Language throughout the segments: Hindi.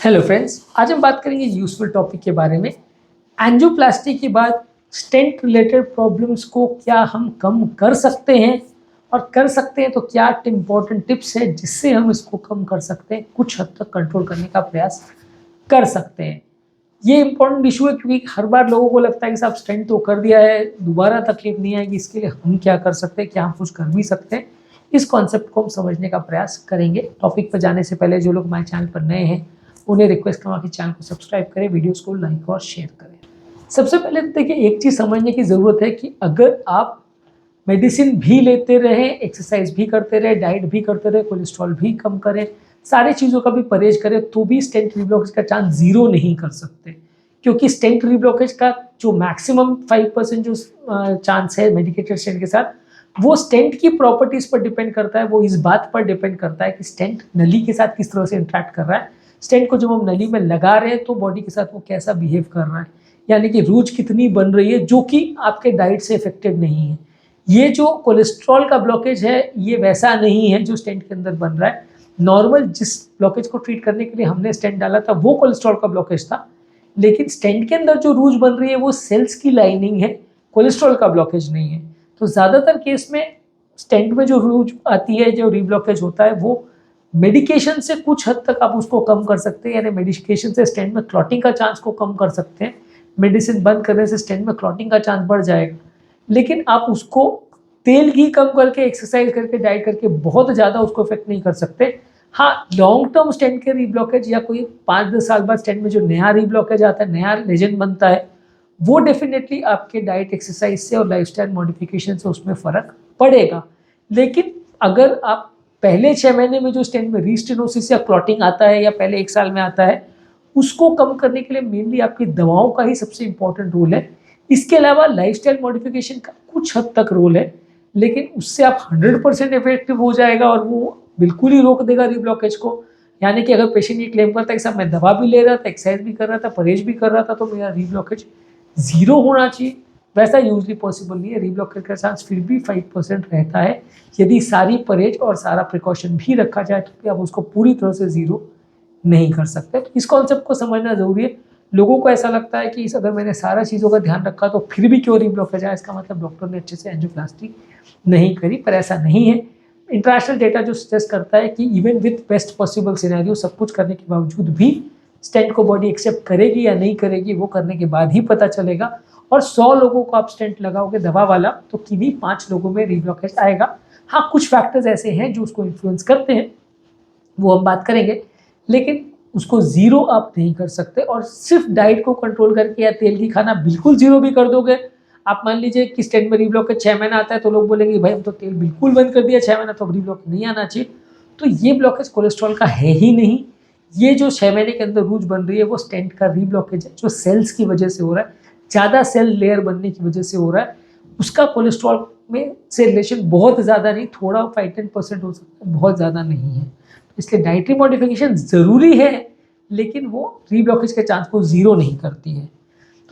हेलो फ्रेंड्स, आज हम बात करेंगे यूजफुल टॉपिक के बारे में। एंजियोप्लास्टी के बाद स्टेंट रिलेटेड प्रॉब्लम्स को क्या हम कम कर सकते हैं, और कर सकते हैं तो क्या इंपॉर्टेंट टिप्स है जिससे हम इसको कम कर सकते हैं, कुछ हद तक कंट्रोल करने का प्रयास कर सकते हैं। ये इंपॉर्टेंट इशू है क्योंकि हर बार लोगों को लगता है कि साहब स्टेंट तो कर दिया है, दोबारा तकलीफ नहीं आएगी, इसके लिए हम क्या कर सकते हैं, क्या हम कुछ कर भी सकते हैं। इस कॉन्सेप्ट को हम समझने का प्रयास करेंगे। टॉपिक पर जाने से पहले जो लोग हमारे चैनल पर नए हैं उन्हें रिक्वेस्ट करूँगा कि चैनल को सब्सक्राइब करें, वीडियोस को लाइक और शेयर करें। सबसे पहले तो देखिए, एक चीज़ समझने की ज़रूरत है कि अगर आप मेडिसिन भी लेते रहे, एक्सरसाइज भी करते रहे, डाइट भी करते रहे, कोलेस्ट्रॉल भी कम करें, सारी चीज़ों का भी परहेज करें, तो भी स्टेंट रीब्लॉकेज का चांस जीरो नहीं कर सकते। क्योंकि स्टेंट रीब्लॉकेज का जो मैक्सिमम 5% जो चांस है मेडिकेटेड स्टेंट के साथ, वो स्टेंट की प्रॉपर्टीज पर डिपेंड करता है। वो इस बात पर डिपेंड करता है कि स्टेंट नली के साथ किस तरह से इंटरेक्ट कर रहा है। स्टेंट को जब हम नली में लगा रहे हैं तो बॉडी के साथ वो कैसा बिहेव कर रहा है, यानी कि रूज कितनी बन रही है, जो कि आपके डाइट से इफेक्टेड नहीं है। ये जो कोलेस्ट्रॉल का ब्लॉकेज है ये वैसा नहीं है जो स्टेंट के अंदर बन रहा है। नॉर्मल जिस ब्लॉकेज को ट्रीट करने के लिए हमने स्टेंट डाला था वो कोलेस्ट्रॉल का ब्लॉकेज था, लेकिन स्टेंट के अंदर जो रूज बन रही है वो सेल्स की लाइनिंग है, कोलेस्ट्रॉल का ब्लॉकेज नहीं है। तो ज़्यादातर केस में स्टेंट में जो रूज आती है, जो रीब्लॉकेज होता है, वो मेडिकेशन से कुछ हद तक आप उसको कम कर सकते हैं। यानी मेडिकेशन से स्टेंट में क्लॉटिंग का चांस को कम कर सकते हैं। मेडिसिन बंद करने से स्टेंट में क्लॉटिंग का चांस बढ़ जाएगा, लेकिन आप उसको तेल घी कम करके, एक्सरसाइज करके, डाइट करके बहुत ज़्यादा उसको इफेक्ट नहीं कर सकते। हाँ, लॉन्ग टर्म स्टेंट के रीब्लॉकेज या कोई 5-10 साल बाद स्टेंट में जो नया रीब्लॉकेज आता है, नया लेजन बनता है, वो डेफिनेटली आपके डाइट, एक्सरसाइज से और लाइफस्टाइल मॉडिफिकेशन से उसमें फ़र्क पड़ेगा। लेकिन अगर आप पहले 6 महीने में जो स्टेंट में रीस्टेनोसिस या क्लॉटिंग आता है या पहले 1 साल में आता है, उसको कम करने के लिए मेनली आपकी दवाओं का ही सबसे इंपॉर्टेंट रोल है। इसके अलावा लाइफस्टाइल मॉडिफिकेशन का कुछ हद तक रोल है, लेकिन उससे आप 100% इफेक्टिव हो जाएगा और वो बिल्कुल ही रोक देगा रीब्लॉकेज को। यानी कि अगर पेशेंट ये क्लेम करता है कि साहब मैं दवा भी ले रहा था, एक्सरसाइज भी कर रहा था, परहेज भी कर रहा था, तो मेरा रीब्लॉकेज जीरो होना चाहिए, वैसा यूजली पॉसिबल नहीं है। रीब्लॉकेज का चांस फिर भी 5% रहता है। यदि सारी परहेज और सारा प्रिकॉशन भी रखा जाए तो आप उसको पूरी तरह से जीरो नहीं कर सकते। तो इस कॉन्सेप्ट को समझना जरूरी है। लोगों को ऐसा लगता है कि अगर मैंने सारा चीज़ों का ध्यान रखा तो फिर भी क्यों रीब्लॉकेज आया, इसका मतलब डॉक्टर ने अच्छे से एंजियोप्लास्टी नहीं करी, पर ऐसा नहीं है। इंटरनेशनल डेटा जो सजेस्ट करता है कि even with best possible scenario, सब कुछ करने के बावजूद भी स्टेंट को बॉडी एक्सेप्ट करेगी या नहीं करेगी, वो करने के बाद ही पता चलेगा। और 100 लोगों को आप स्टेंट लगाओगे दवा वाला तो किन्हीं 5 लोगों में रीब्लॉकेज आएगा। हाँ, कुछ फैक्टर्स ऐसे हैं जो उसको इन्फ्लुएंस करते हैं, वो हम बात करेंगे, लेकिन उसको जीरो आप नहीं कर सकते। और सिर्फ डाइट को कंट्रोल करके या तेल की खाना बिल्कुल जीरो भी कर दोगे, आप मान लीजिए कि स्टेंट में रीब्लॉकेज 6 महीना आता है तो लोग बोलेंगे भाई हम तो तेल बिल्कुल बंद कर दिया 6 महीना, तो अब रीब्लॉकेज नहीं आना चाहिए। तो ये ब्लॉकेज कोलेस्ट्रॉल का है ही नहीं। ये जो 6 महीने के अंदर रूज बन रही है वो स्टेंट का रीब्लॉकेज है, जो सेल्स की वजह से हो रहा है, ज़्यादा सेल लेयर बनने की वजह से हो रहा है। उसका कोलेस्ट्रॉल में से रिलेशन बहुत ज़्यादा नहीं, थोड़ा 5-10% हो सकता है, बहुत ज़्यादा नहीं है। इसलिए डाइटरी मॉडिफिकेशन ज़रूरी है, लेकिन वो रीब्लॉकेज के चांस को ज़ीरो नहीं करती है।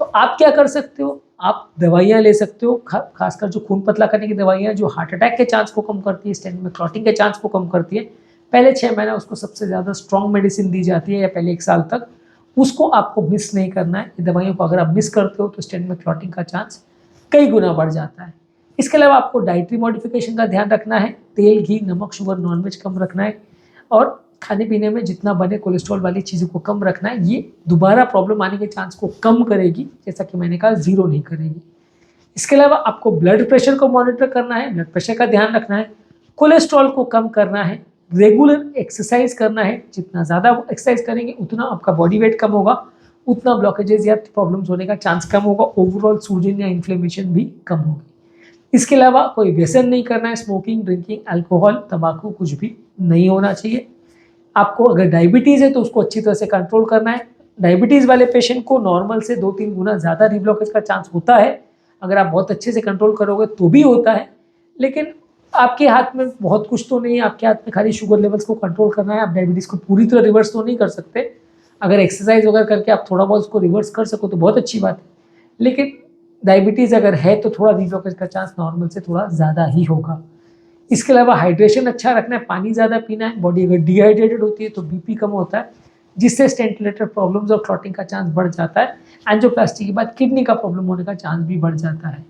तो आप क्या कर सकते हो, आप दवाइयाँ ले सकते हो, खासकर जो खून पतला करने की दवाइयाँ, जो हार्ट अटैक के चांस को कम करती है, स्टेंट में क्लॉटिंग के चांस को कम करती है। पहले 6 महीना उसको सबसे ज़्यादा स्ट्रॉन्ग मेडिसिन दी जाती है, या पहले 1 साल तक उसको आपको मिस नहीं करना है। ये दवाइयों को अगर आप मिस करते हो तो स्टेंट में क्लॉटिंग का चांस कई गुना बढ़ जाता है। इसके अलावा आपको डाइटरी मॉडिफिकेशन का ध्यान रखना है, तेल, घी, नमक, शुगर, नॉनवेज कम रखना है, और खाने पीने में जितना बने कोलेस्ट्रॉल वाली चीज़ों को कम रखना है। ये दोबारा प्रॉब्लम आने के चांस को कम करेगी, जैसा कि मैंने कहा, जीरो नहीं करेगी। इसके अलावा आपको ब्लड प्रेशर को मॉनिटर करना है, ब्लड प्रेशर का ध्यान रखना है, कोलेस्ट्रॉल को कम करना है, रेगुलर एक्सरसाइज करना है। जितना ज़्यादा एक्सरसाइज करेंगे उतना आपका बॉडी वेट कम होगा, उतना ब्लॉकेजेस या प्रॉब्लम्स होने का चांस कम होगा, ओवरऑल सूजन या इन्फ्लेमेशन भी कम होगी। इसके अलावा कोई व्यसन नहीं करना है, स्मोकिंग, ड्रिंकिंग, अल्कोहल, तंबाकू कुछ भी नहीं होना चाहिए। आपको अगर डायबिटीज़ है तो उसको अच्छी तरह से कंट्रोल करना है। डायबिटीज़ वाले पेशेंट को नॉर्मल से 2-3 गुना ज़्यादा रीब्लॉकेज का चांस होता है। अगर आप बहुत अच्छे से कंट्रोल करोगे तो भी होता है, लेकिन आपके हाथ में बहुत कुछ तो नहीं है। आपके हाथ में खाली शुगर लेवल्स को कंट्रोल करना है। आप डायबिटीज़ को पूरी तरह रिवर्स तो नहीं कर सकते। अगर एक्सरसाइज वगैरह करके आप थोड़ा बहुत उसको रिवर्स कर सको तो बहुत अच्छी बात है, लेकिन डायबिटीज़ अगर है तो थोड़ा रीब्लॉकेज का चांस नॉर्मल से थोड़ा ज़्यादा ही होगा। इसके अलावा हाइड्रेशन अच्छा रखना है, पानी ज़्यादा पीना है। बॉडी अगर डिहाइड्रेटेड होती है तो बीपी कम होता है, जिससे स्टेंट रिलेटेड प्रॉब्लम्स और क्लॉटिंग का चांस बढ़ जाता है। एंजियोप्लास्टी के बाद किडनी का प्रॉब्लम होने का चांस भी बढ़ जाता है।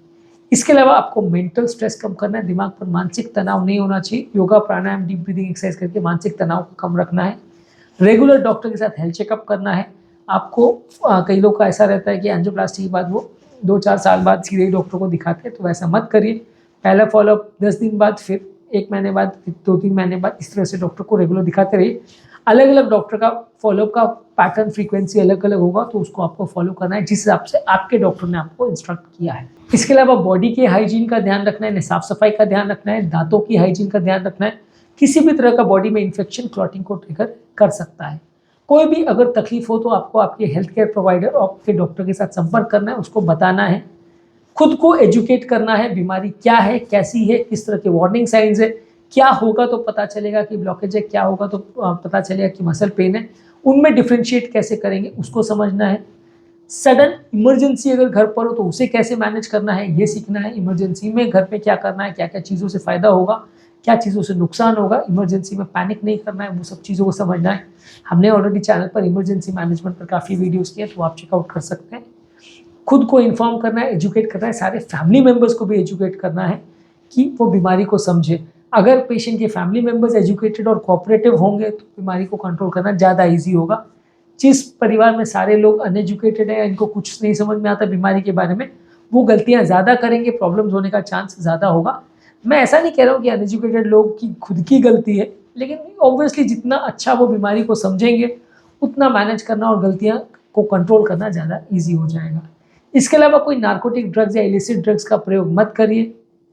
इसके अलावा आपको मेंटल स्ट्रेस कम करना है, दिमाग पर मानसिक तनाव नहीं होना चाहिए। योगा, प्राणायाम, डीप ब्रीदिंग एक्सरसाइज करके मानसिक तनाव को कम रखना है। रेगुलर डॉक्टर के साथ हेल्थ चेकअप करना है आपको। कई लोग का ऐसा रहता है कि एंजियोप्लास्टी के बाद वो 2-4 साल बाद सीधे ही डॉक्टर को दिखाते हैं, तो वैसा मत करिए। पहला फॉलोअप 10 दिन बाद, फिर 1 महीने बाद, फिर 2-3 महीने बाद, इस तरह से डॉक्टर को रेगुलर दिखाते रहिए। अलग अलग डॉक्टर का फॉलोअप का पैटर्न, फ्रीक्वेंसी अलग अलग होगा, तो उसको आपको फॉलो करना है जिस हिसाब से आपके डॉक्टर ने आपको इंस्ट्रक्ट किया है। इसके अलावा बॉडी के हाइजीन का ध्यान रखना है, साफ सफाई का ध्यान रखना है, दांतों की हाइजीन का ध्यान रखना है। किसी भी तरह का बॉडी में इन्फेक्शन क्लॉटिंग को ट्रिगर कर सकता है। कोई भी अगर तकलीफ हो तो आपको आपके हेल्थ केयर प्रोवाइडर और आपके डॉक्टर के साथ संपर्क करना है, उसको बताना है, खुद को एजुकेट करना है, बीमारी क्या है, कैसी है, किस तरह के वार्निंग साइंस है, क्या होगा तो पता चलेगा कि ब्लॉकेज है, क्या होगा तो पता चलेगा कि मसल पेन है, उनमें डिफ्रेंशिएट कैसे करेंगे उसको समझना है। सडन इमरजेंसी अगर घर पर हो तो उसे कैसे मैनेज करना है ये सीखना है। इमरजेंसी में घर पे क्या करना है, क्या क्या चीज़ों से फ़ायदा होगा, क्या चीज़ों से नुकसान होगा, इमरजेंसी में पैनिक नहीं करना है, वो सब चीज़ों को समझना है। हमने ऑलरेडी चैनल पर इमरजेंसी मैनेजमेंट पर काफ़ी वीडियोज़ किए, तो आप चेकआउट कर सकते हैं। खुद को इन्फॉर्म करना है, एजुकेट करना है, सारे फैमिली मेम्बर्स को भी एजुकेट करना है कि वो बीमारी को समझे। अगर पेशेंट के फैमिली मेम्बर्स एजुकेटेड और कोऑपरेटिव होंगे तो बीमारी को कंट्रोल करना ज़्यादा ईजी होगा। जिस परिवार में सारे लोग अनएजुकेटेड हैं, इनको कुछ नहीं समझ में आता बीमारी के बारे में, वो गलतियाँ ज़्यादा करेंगे, प्रॉब्लम्स होने का चांस ज़्यादा होगा। मैं ऐसा नहीं कह रहा हूँ कि अनएजुकेटेड लोग की खुद की गलती है, लेकिन ऑब्वियसली जितना अच्छा वो बीमारी को समझेंगे उतना मैनेज करना और गलतियाँ को कंट्रोल करना ज़्यादा ईजी हो जाएगा। इसके अलावा कोई नार्कोटिक ड्रग्स या इलिसिट ड्रग्स का प्रयोग मत करिए।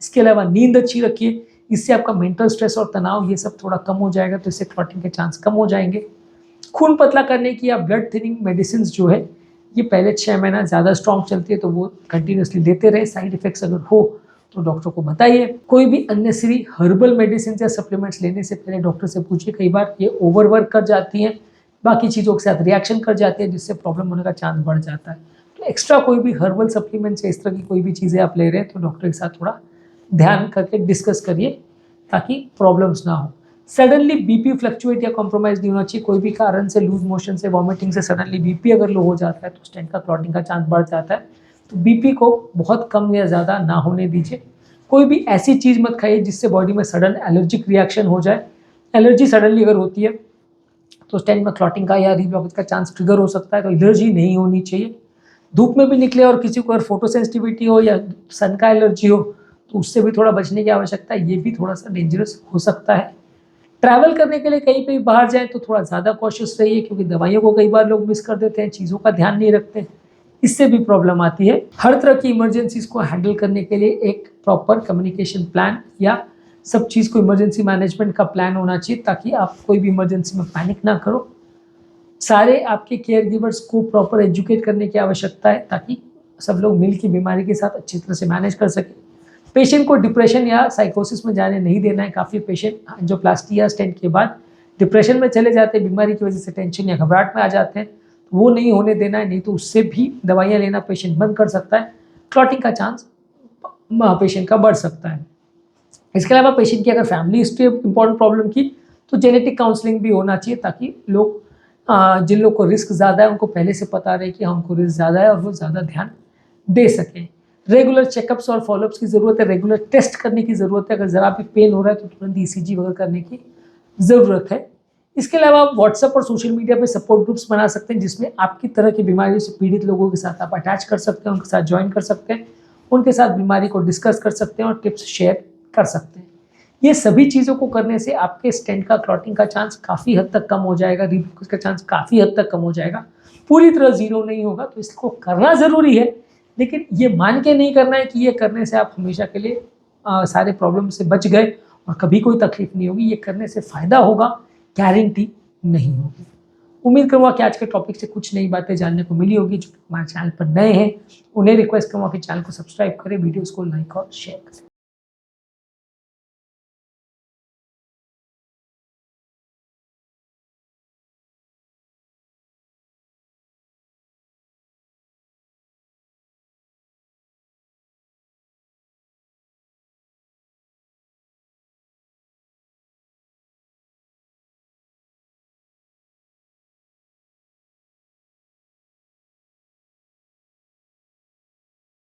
इसके अलावा नींद अच्छी रखिए, इससे आपका मेंटल स्ट्रेस और तनाव ये सब थोड़ा कम हो जाएगा, तो इससे क्लॉटिंग के चांस कम हो जाएंगे। खून पतला करने की या ब्लड थिनिंग मेडिसिन जो है ये पहले 6 महीना ज़्यादा स्ट्रॉन्ग चलती है, तो वो कंटिन्यूसली लेते रहे। साइड इफेक्ट्स अगर हो तो डॉक्टर को बताइए। कोई भी अननेसेसरी हर्बल मेडिसिन या सप्लीमेंट्स लेने से पहले डॉक्टर से पूछिए, कई बार ये ओवरवर्क कर जाती हैं, बाकी चीज़ों के साथ रिएक्शन कर जाती है, जिससे प्रॉब्लम होने का चांस बढ़ जाता है। तो एक्स्ट्रा कोई भी हर्बल सप्लीमेंट्स या इस तरह की कोई भी चीज़ें आप ले रहे हैं तो डॉक्टर के साथ थोड़ा ध्यान करके डिस्कस करिए ताकि प्रॉब्लम्स ना हो। सडनली बीपी फ्लक्चुएट या कॉम्प्रोमाइज़ नहीं होना चाहिए। कोई भी कारण से, लूज मोशन से, वॉमिटिंग से सडनली बीपी अगर लो हो जाता है तो स्टेंट का क्लॉटिंग का चांस बढ़ जाता है। तो बीपी को बहुत कम या ज़्यादा ना होने दीजिए। कोई भी ऐसी चीज़ मत खाइए जिससे बॉडी में सडन एलर्जिक रिएक्शन हो जाए। एलर्जी सडनली अगर होती है तो स्टेंट में क्लॉटिंग का या रीब्लॉकेज का चांस ट्रिगर हो सकता है, तो एलर्जी नहीं होनी चाहिए। धूप में भी निकले और किसी को अगर फोटो सेंसिटिविटी हो या सन का एलर्जी हो तो उससे भी थोड़ा बचने की आवश्यकता है, ये भी थोड़ा सा डेंजरस हो सकता है। ट्रैवल करने के लिए कहीं पे भी बाहर जाएं तो थोड़ा ज़्यादा कॉशियस रहिए, क्योंकि दवाइयों को कई बार लोग मिस कर देते हैं, चीज़ों का ध्यान नहीं रखते, इससे भी प्रॉब्लम आती है। हर तरह की इमरजेंसीज को हैंडल करने के लिए एक प्रॉपर कम्युनिकेशन प्लान या सब चीज़ को इमरजेंसी मैनेजमेंट का प्लान होना चाहिए, ताकि आप कोई भी इमरजेंसी में पैनिक ना करो। सारे आपके केयर गिवर्स को प्रॉपर एजुकेट करने की आवश्यकता है, ताकि सब लोग मिल की बीमारी के साथ अच्छी तरह से मैनेज कर सकें। पेशेंट को डिप्रेशन या साइकोसिस में जाने नहीं देना है। काफ़ी पेशेंट एंजियोप्लास्टी या स्टेंट के बाद डिप्रेशन में चले जाते हैं, बीमारी की वजह से टेंशन या घबराहट में आ जाते हैं, तो वो नहीं होने देना है, नहीं तो उससे भी दवाइयाँ लेना पेशेंट बंद कर सकता है। क्लॉटिंग का चांस पेशेंट का बढ़ सकता है। इसके अलावा पेशेंट की अगर फैमिली हिस्ट्री इंपॉर्टेंट प्रॉब्लम की तो जेनेटिक काउंसलिंग भी होना चाहिए, ताकि लोग जिन लोग को रिस्क ज़्यादा है उनको पहले से पता रहे कि हमको रिस्क ज़्यादा है और वो ज़्यादा ध्यान दे सकें। रेगुलर चेकअप्स और फॉलोअप्स की ज़रूरत है, रेगुलर टेस्ट करने की ज़रूरत है। अगर ज़रा भी पेन हो रहा है तो तुरंत ECG वगैरह करने की ज़रूरत है। इसके अलावा आप व्हाट्सएप और सोशल मीडिया पे सपोर्ट ग्रुप्स बना सकते हैं, जिसमें आपकी तरह की बीमारियों से पीड़ित लोगों के साथ आप अटैच कर सकते हैं, उनके साथ ज्वाइन कर सकते हैं, उनके साथ बीमारी को डिस्कस कर सकते हैं और टिप्स शेयर कर सकते हैं। ये सभी चीज़ों को करने से आपके स्टेंट का क्लॉटिंग का चांस काफ़ी हद तक कम हो जाएगा, रीब्लॉकेज का चांस काफ़ी हद तक कम हो जाएगा। पूरी तरह ज़ीरो नहीं होगा, तो इसको करना ज़रूरी है, लेकिन ये मान के नहीं करना है कि ये करने से आप हमेशा के लिए सारे प्रॉब्लम से बच गए और कभी कोई तकलीफ नहीं होगी। ये करने से फ़ायदा होगा, गारंटी नहीं होगी। उम्मीद करूँगा कि आज के टॉपिक से कुछ नई बातें जानने को मिली होगी। जो हमारे चैनल पर नए हैं उन्हें रिक्वेस्ट करूँगा कि चैनल को सब्सक्राइब करें, वीडियोज़ को लाइक और शेयर करें।